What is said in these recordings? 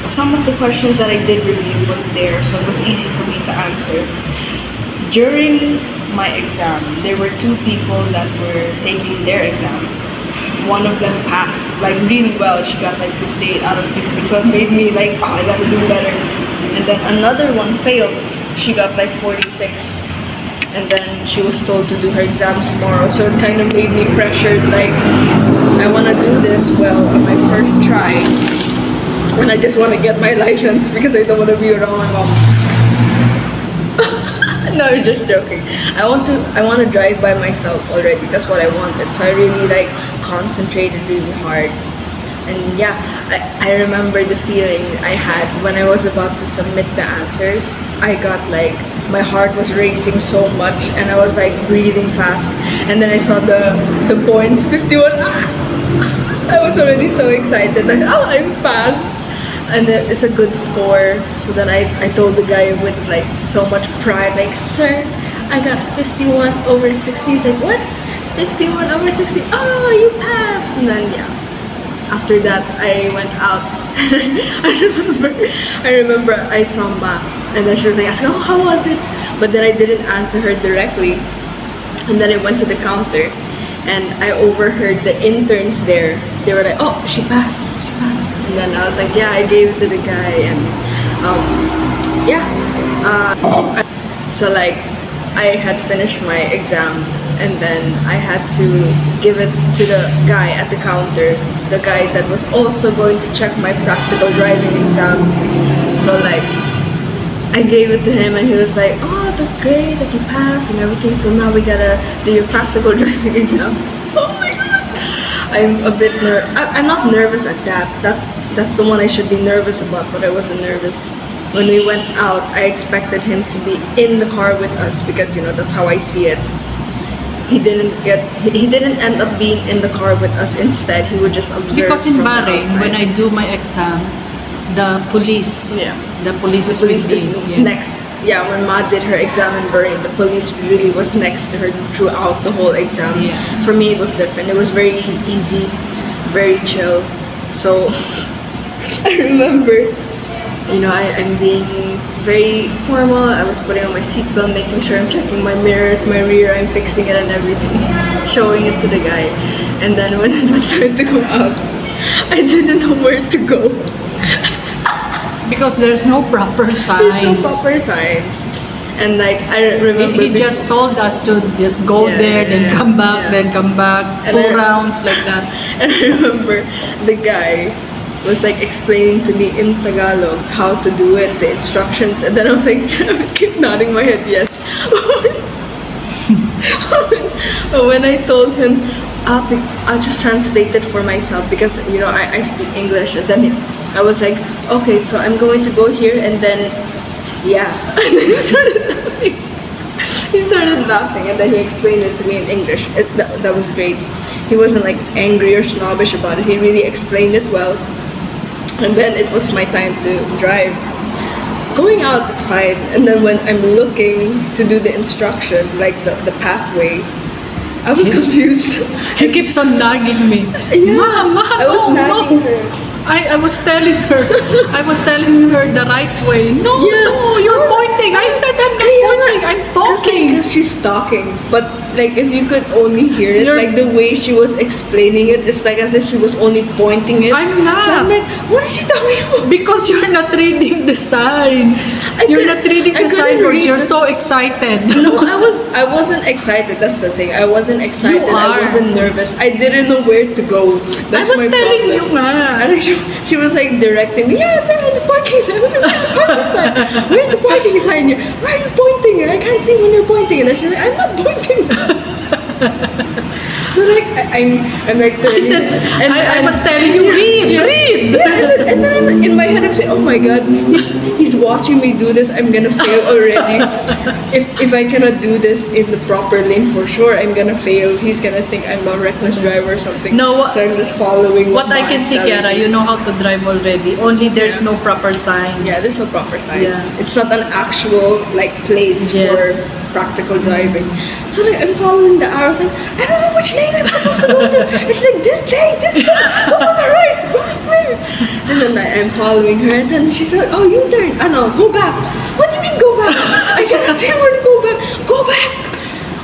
some of the questions that I did review was there, so it was easy for me to answer. During my exam, there were two people that were taking their exam. One of them passed like really well. She got like 58 out of 60, so it made me like, oh, I gotta do better. And then another one failed. She got like 46, and then she was told to do her exam tomorrow, so it kind of made me pressured, like I want to do this well on my first try, and I just want to get my license because I don't want to be around my mom. No, I'm just joking. I want to drive by myself already. That's what I wanted, so I really like concentrated really hard. And yeah, I remember the feeling I had when I was about to submit the answers. I got like, my heart was racing so much and I was like breathing fast. And then I saw the points, 51. I was already so excited. Like, oh, I'm passed. And it's a good score. So then I told the guy with like so much pride, like, sir, I got 51 over 60. He's like, what? 51 over 60? Oh, you passed. And then yeah. After that, I went out. I remember I saw Ma, and then she was like asking, oh, how was it? But then I didn't answer her directly. And then I went to the counter, and I overheard the interns there. They were like, oh, she passed. And then I was like, yeah, I gave it to the guy, and so like I had finished my exam. And then I had to give it to the guy at the counter, the guy that was also going to check my practical driving exam. So like, I gave it to him and he was like, oh, that's great that you passed and everything, so now we gotta do your practical driving exam. Oh my god! I'm a bit I'm not nervous at that. That's the one I should be nervous about, but I wasn't nervous. When we went out, I expected him to be in the car with us because, you know, that's how I see it. He didn't end up being in the car with us. Instead, he would just observe. Because in from Bahrain, the when I do my exam, the police is with me. Next. Yeah, when Ma did her exam in Bahrain, the police really was next to her throughout the whole exam. Yeah. For me, it was different. It was very easy, very chill. So I remember, you know, I'm being very formal. I was putting on my seatbelt, making sure I'm checking my mirrors, my rear, I'm fixing it and everything, showing it to the guy. And then when it was time to go out, I didn't know where to go. Because there's no proper signs. There's no proper signs. And like, I remember He just told us to just go there, then come back, then come back, and 2 rounds like that. And I remember the guy was like explaining to me in Tagalog how to do it, the instructions, and then I was like, keep nodding my head yes. But when I told him, I'll just translate it for myself because, you know, I speak English, and then I was like, okay, so I'm going to go here, and then yeah, and then he started laughing. He started laughing, and then he explained it to me in English. That was great. He wasn't like angry or snobbish about it. He really explained it well. And then it was my time to drive. Going out, it's fine. And then when I'm looking to do the instruction, like the pathway, I was confused. He keeps on nagging me. Yeah, Mom, I was nagging her. I was telling her the right way. No, you're pointing. I said I'm not pointing. I'm talking. Because she's talking. But like, if you could only hear it, like the way she was explaining it, it's like as if she was only pointing it. I'm not. So I'm like, what is she talking about? Because you're not reading the sign. You're not reading the signboards. You're so excited. No, I wasn't excited. That's the thing. I wasn't excited. You are. I wasn't nervous. I didn't know where to go. That's I was my telling problem. you nga. And she was like directing me. Yeah, there in the parking sign. I was like, where's the parking sign? Where's the parking sign here? Why are you pointing? I can't see when you're pointing. And then she's like, I'm not pointing. So like I'm like I said, I was telling you, read. Yeah, and then I'm, in my head I'm saying, oh my god, he's watching me do this. I'm gonna fail already. If I cannot do this in the proper lane, for sure I'm gonna fail. He's gonna think I'm a reckless driver or something. No, so I'm just following what I can see, Kiara, you know how to drive already. Only there's no proper signs. Yeah, there's no proper signs. Yeah. It's not an actual like place for practical driving. So like I'm following the arrows, like I don't know which lane I'm supposed to go to. It's like this lane, go on the right, go on the right. And then I'm following her, and then she said, "Oh, you turn. No, go back." What do you mean go back? I cannot say where to go back. Go back.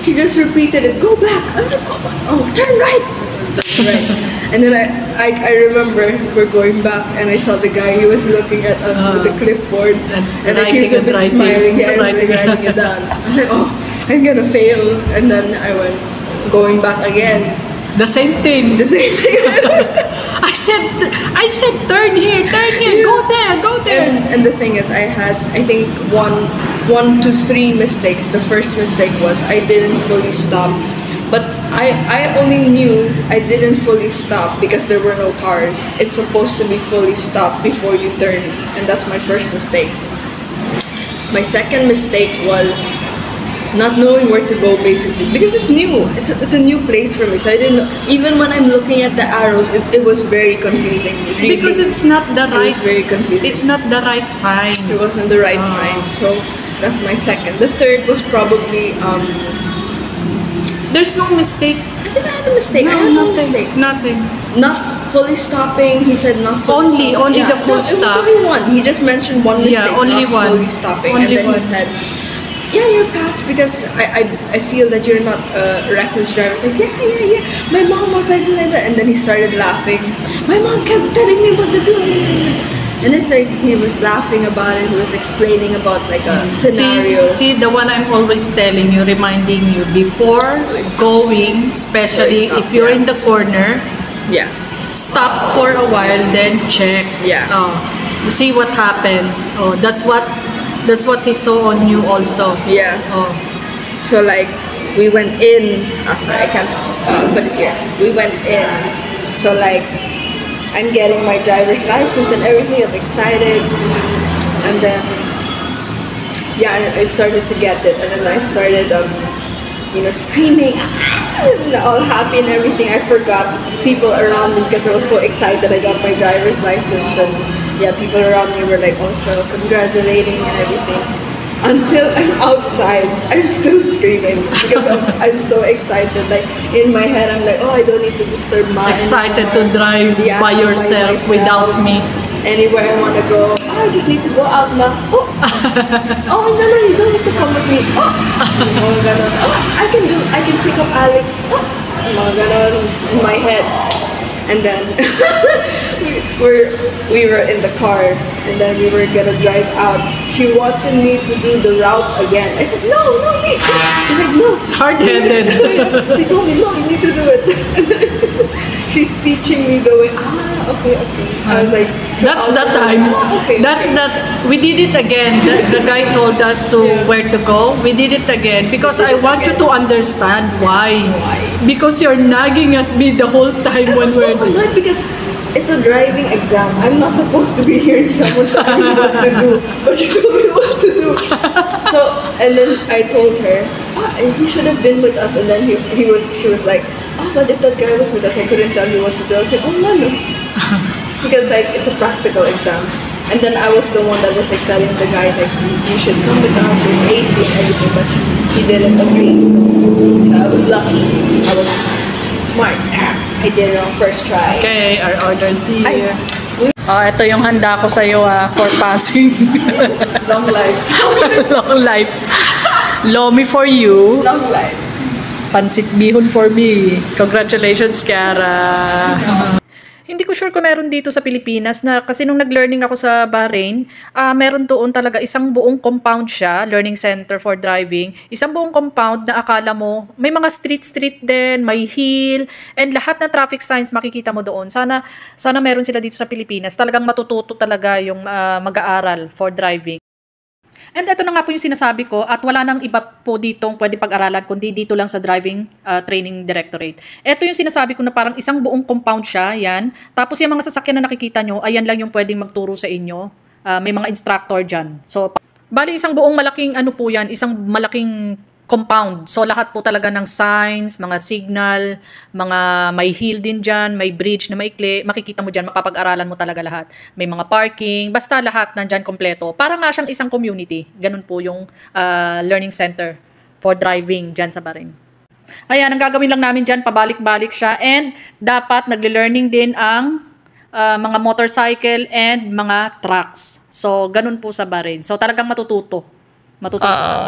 She just repeated it. Go back. I was like, go back. Oh, turn right. Turn right. And then I remember we're going back, and I saw the guy. He was looking at us with the clipboard, and I kept a bit smiling. Yeah, writing it down. I'm like, oh, I'm gonna fail. And then I went going back again. The same thing. The same thing. I said, turn here, go there. And the thing is, I had, I think, one to three mistakes. The first mistake was I didn't fully stop. But I only knew I didn't fully stop because there were no cars. It's supposed to be fully stopped before you turn. And that's my first mistake. My second mistake was not knowing where to go, basically, because it's new. It's a new place for me, so I didn't know. Even when I'm looking at the arrows, it was very confusing. Really, because it's not the right. It was very confusing. It's not the right signs. It wasn't the right signs. So that's my second. The third was probably There's no mistake. I didn't have a mistake. No, I had no nothing. mistake. Nothing. Not fully stopping. He said not fully stopping. Only the full It was stop. only one. He just mentioned one mistake. Yeah, only not one. fully stopping, Only and then one. he said, "Yeah, you're passed because I feel that you're not a reckless driver." I was like, yeah. My mom was like that. And then he started laughing. My mom kept telling me what to do. And it's like he was laughing about it. He was explaining about like a scenario. See the one I'm always telling you, reminding you before going, especially if you're in the corner, Yeah. stop for a while, then check. Yeah. You see what happens. Oh, that's what he saw on you also. Yeah. Oh. So like we went in. Oh, sorry, I can't put it here. We went in. So like I'm getting my driver's license and everything. I'm excited, and then I started to get it, and then I started screaming, and all happy and everything. I forgot people around me because I was so excited. I got my driver's license, and people around me were like also congratulating and everything. Until I'm outside, I'm still screaming because I'm so excited. Like in my head, I'm like, oh, I don't need to disturb my Excited to drive by yourself without me. Anywhere I want to go, I just need to go out now. Oh, no, you don't need to come with me. I can pick up Alex. In my head. And then we were in the car, and then we were gonna drive out. She wanted me to do the route again. I said, no, me. She's like, no. Hard-headed. She told me, no, you need to do it. She's teaching me the way. Okay. I was like, that's that time. We did it again. The guy told us to where to go. We did it again because I want you to understand why. Because you're nagging at me the whole time when we're annoyed because it's a driving exam. I'm not supposed to be hearing someone tell me what to do, but you told me what to do. So, and then I told her, he should have been with us. And then she was like, but if that guy was with us, I couldn't tell you what to do. I was like, no. Because like it's a practical exam. And then I was the one that was like telling the guy like you should come with us, there's AC and everything, but he didn't agree. So I was lucky. I was smart. I did it on first try. Okay, our order's here. Ito yung handa ko sa'yo for passing. Long life. Long life. Lomi for you. Long life. Pansit bihon for me. Congratulations, Kiara. Hindi ko sure kung meron dito sa Pilipinas na kasi nung nag-learning ako sa Bahrain, meron doon talaga isang buong compound siya, learning center for driving. Isang buong compound na akala mo, may mga street din, may hill, and lahat na traffic signs makikita mo doon. Sana meron sila dito sa Pilipinas. Talagang matututo talaga yung mag-aaral for driving. And ito na nga po yung sinasabi ko at wala nang iba po ditong pwede pag-aralan kundi dito lang sa Driving Training Directorate. Ito yung sinasabi ko na parang isang buong compound siya, yan. Tapos yung mga sasakyan na nakikita nyo, ayan lang yung pwedeng magturo sa inyo. May mga instructor dyan. So, bali isang buong malaking ano po yan, isang malaking compound. So, lahat po talaga ng signs, mga signal, mga may hill din dyan, may bridge na maikli, makikita mo dyan, mapapag-aralan mo talaga lahat. May mga parking, basta lahat nandyan kompleto. Parang nga siyang isang community. Ganun po yung learning center for driving dyan sa Bahrain. Ayan, ang gagawin lang namin dyan, pabalik-balik siya. And dapat nagle-learning din ang mga motorcycle, and mga trucks. So, ganun po sa Bahrain. So, talagang matututo.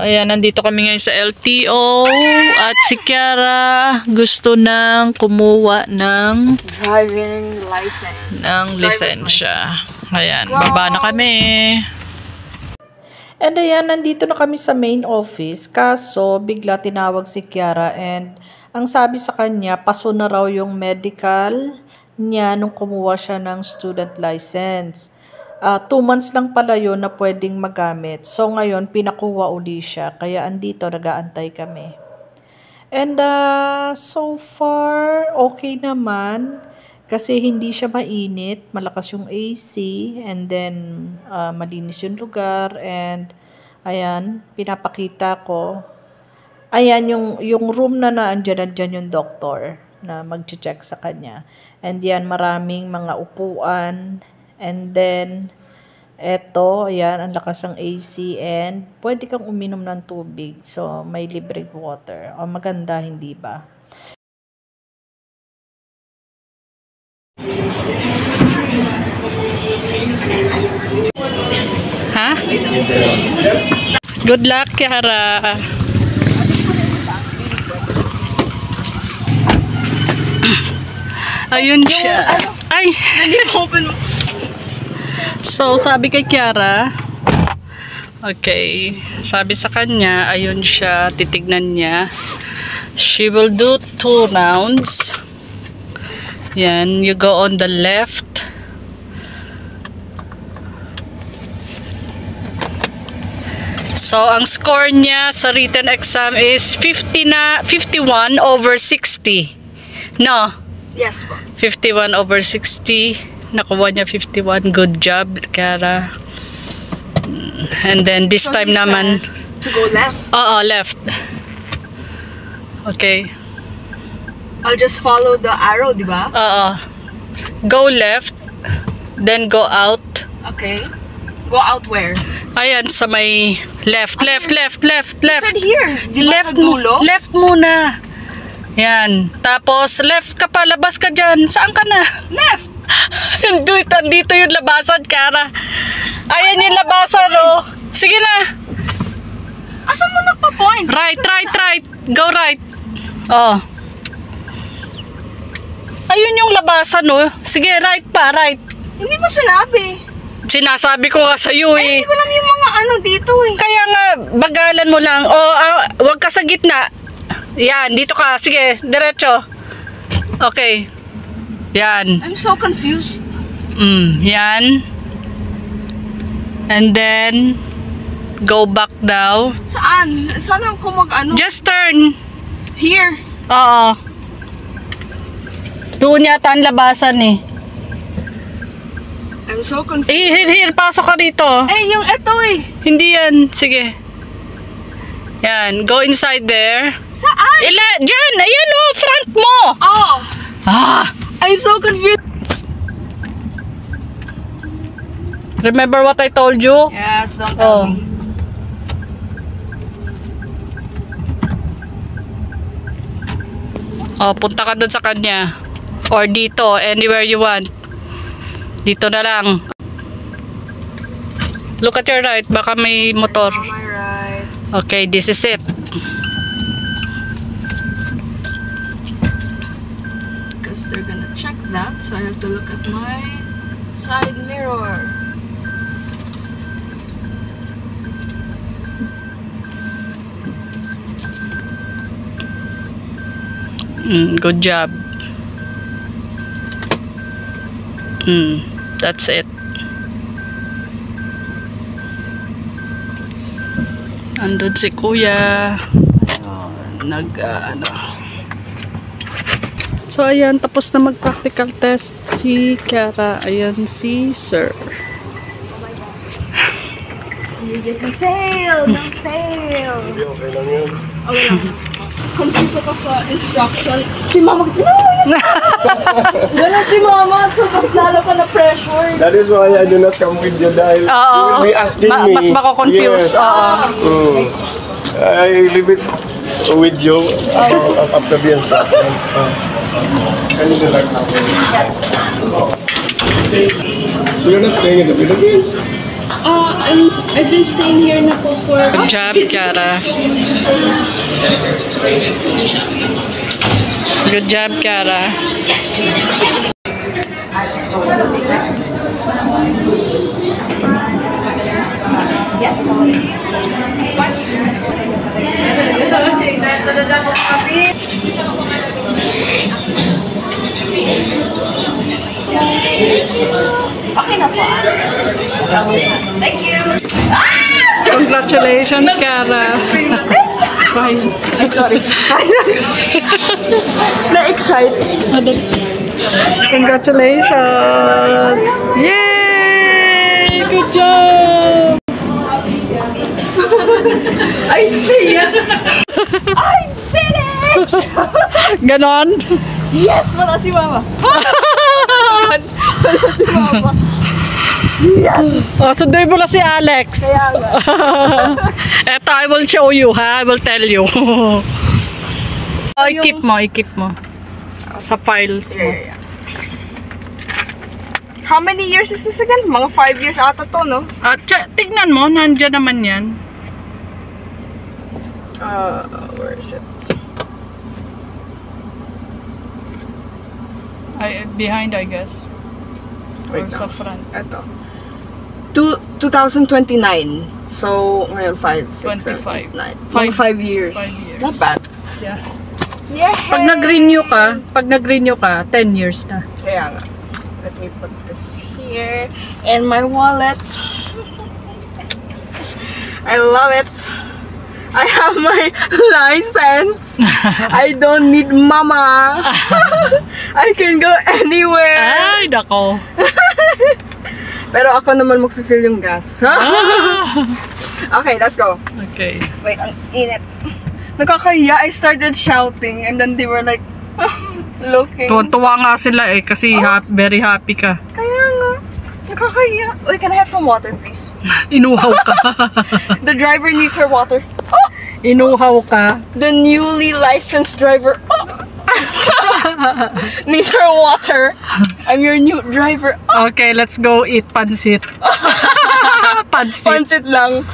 Ayan, nandito kami ngayon sa LTO at si Kiara gusto nang kumuha ng Driving lisensya. Ayan, baba na kami. And ayan, nandito na kami sa main office. Kaso, bigla tinawag si Kiara and ang sabi sa kanya, paso na raw yung medical niya nung kumuha siya ng student license. 2 months lang pala yun na pwedeng magamit. So ngayon, pinakuha uli siya. Kaya andito, nag-aantay kami. And so far, okay naman. Kasi hindi siya mainit. Malakas yung AC. And then, malinis yung lugar. And, ayan, pinapakita ko. Ayan, yung room na andyan yung doctor na mag-check sa kanya. And yan, maraming mga upuan. And then, eto, ayan, ang lakas ng AC and pwede kang uminom ng tubig. So, may libreng water. O, maganda, hindi ba? Ha? Good luck, Kiara. Ayun siya. Ay! Open mo. So, sabi kay Kiara, okay, sabi sa kanya, ayun siya, titignan niya. She will do 2 rounds. Yan, you go on the left. So, ang score niya sa written exam is 51 over 60. No? Yes po. 51 over 60. Nakuha niya 51. Good job, Kiara. And then this time naman To go left? Oo, left. Okay. I'll just follow the arrow, di ba? Oo. Go left. Then go out. Okay. Go out where? Ayan, sa may left. Left. You said here. Di ba sa dulo? Left muna. Yan. Tapos, left ka pa. Labas ka dyan. Saan ka na? Left! Dito yung labasan, Kiara. Ayan yung labasan, oh. Sige na. Asan mo nagpa-point? Right. Go right. Oh. Ayun yung labasan, oh. Sige, right pa, right. Hindi mo sinabi. Sinasabi ko nga sa'yo, eh. Hindi ko lang yung mga ano dito, eh. Kaya nga, bagalan mo lang. Oh, wag ka sa gitna. Yan, dito ka. Sige, diretso. Okay. Yan. I'm so confused. Yan. And then, go back daw. Saan? Saan ako mag-ano? Just turn. Here. Oo. Doon yata ang labasan, eh. I'm so confused. Here, pasok ka dito. Yung eto, eh. Hindi yan. Sige. Yan, go inside there. Saan? Diyan, ayan oh, front mo. Oh. I'm so confused. Remember what I told you? Yes, don't tell me. Oh, punta ka doon sa kanya. Or dito, anywhere you want. Dito na lang. Look at your right, baka may motor. On my right. Okay, this is it. Because they're gonna check that, so I have to look at my side mirror. Good job. That's it. Andun si Kuya. So, ayan. Tapos na mag-practical test si Kiara. Ayan si Sir. You didn't fail! Don't fail! Okay lang yun. Okay lang. Confused ako sa instruction. Si Mama kasi, ganun si Mama. So, mas lalo pa na pressure. That is why I do not come with you dahil you will be asking me. Mas mako-confuse. Yes. I leave it with you after the instruction. Can you do like that? So you're not staying in the Philippines? I've been staying here na po for... Good job, Kiara. Good job, Kiara. Yes. Okay na po. Thank you. Congratulations, Kiara. Bye. Sorry. Na-excite. Congratulations! Yay! Good job! I did it! I did it! Ganon? Yes! Wala si Mama. Wala si Mama. Yes! Oh, sunduin mo na si Alex. Kaya nga. Eto, I will show you, ha? I will tell you. Oh, i-keep mo. Sa files mo. Yeah. How many years is this again? Mga 5 years ata to, no? At tignan mo, nandiyan naman yan. Where is it? Behind, I guess. Or Wait sa lang. front. Ito. 2029. So, ngayon 5, 6, 25. 7, 8, 9. 5 years. 5 years. Not bad. Yeah. Yeah. Pag nag-renew ka, 10 years na. Kaya nga. Let me put this here. And my wallet. I love it. I have my license. I don't need mama. I can go anywhere. Ay, nako. Pero ako naman mag-fill yung gas. Okay, let's go. Okay. Wait, ang init. Nakakahiya. I started shouting and then they were like, looking. Tuwa nga sila eh, kasi very happy ka. Kaya nga. Nakakahiya. Wait, can I have some water, please? Inuhaw ka. The driver needs her water. Inuhaw ka. The newly licensed driver needs her water. I'm your new driver. Okay, let's go eat pansit. Pansit. Pansit lang.